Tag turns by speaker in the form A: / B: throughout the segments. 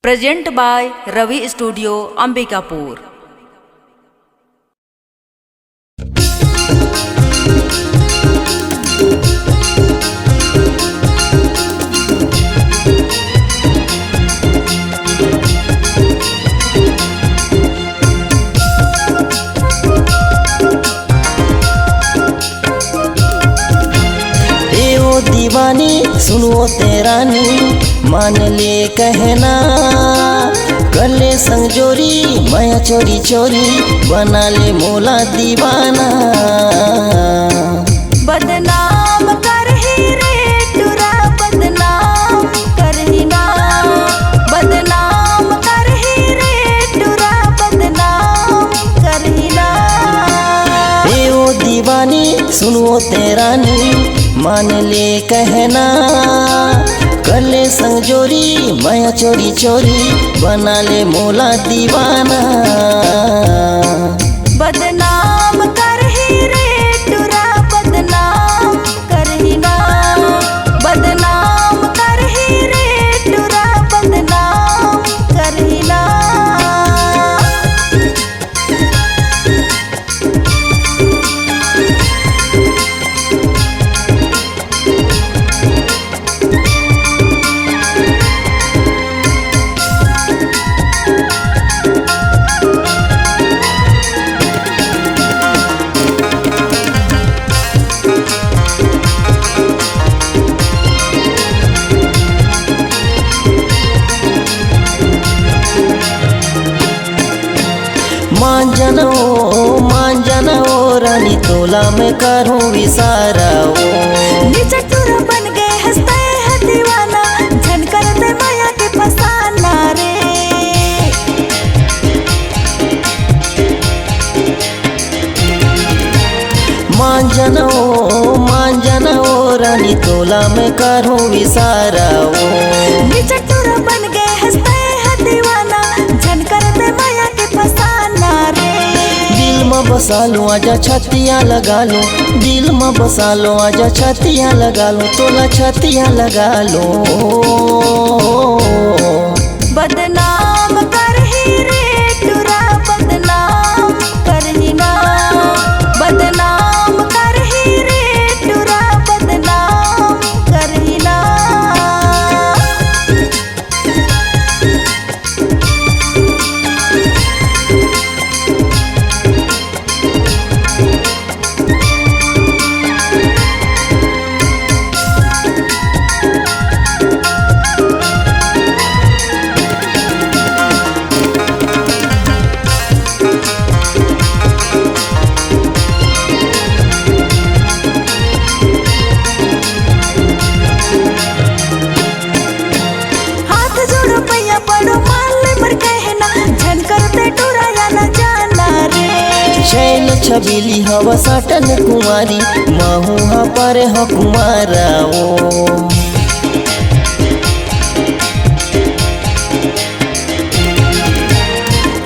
A: Present by Ravi studio Ambikapur.
B: दीवानी सुनो तेरानी मान ले कहना कर ले संजोरी माया चोरी चोरी बना ले मोला दीवाना।
C: बदनाम कर ही रे टुरा बदनाम कर ही ना, बदनाम कर ही रे टुरा बदनाम कर ही ना।
B: ए ओ दीवानी सुनो तेरानी मान ले कहना कर ले संजोरी माया चोरी चोरी बना ले मोला दीवाना।
C: बदनाम कर ही रे टुरा बदनाम कर ही ना, बदनाम कर ही रे टुरा बदनाम कर ही ना।
B: मान जाना ओ रानी तोला में करूँ विसारा ओ।
C: नीचे टुरा बन गए हंसते हैं दीवाना झन करते माया के फसाना रे।
B: मान जाना ओ रानी तोला में करूँ विसारा ओ।
C: नीचे टुरा बन गए हंसते हैं दीवाना झन करते माया के फसाना रे।
B: दिल में बसा लो आजा छतिया लगा लो, दिल में बसा लो आजा छतिया लगा लो, तोला छतिया लगा लो।
C: बदनाम कर ही रे टुरा बदनाम कर ही ना, बदनाम कर ही रे टुरा बदनाम कर ही ना।
B: शैल छबीली हवा साटन कुमारी महुआ पर ह कुमारा ओ।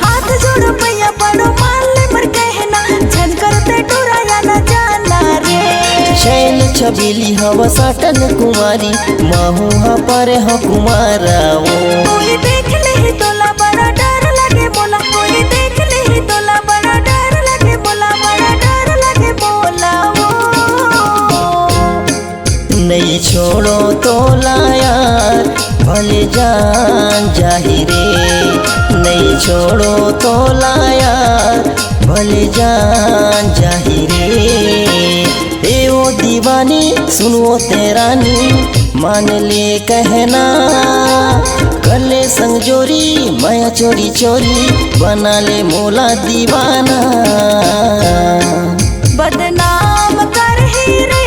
C: हाथ जोड़ो पैया पड़ो मान ले मर कहना झन करते टुरा या न जाना रे।
B: शैल छबीली हवा साटन कुमारी महुआ पर ह कुमारा ओ।
C: कोई देख ले ही तोला बड़ा डर लगे बोला, कोई देख ले ही तोला बड़ा डर लगे बोला, बड़ा डर लगे बोला वो।
B: नहीं छोड़ो तोला यार भले जान जाही रे, नहीं छोड़ो तोला यार भले जान जाही रे। ए ओ दीवानी सुनो तेरानी मान ले कहना कर ले संजोरी माया चोरी चोरी बना ले मोला दीवाना।
C: बदनाम कर ही रे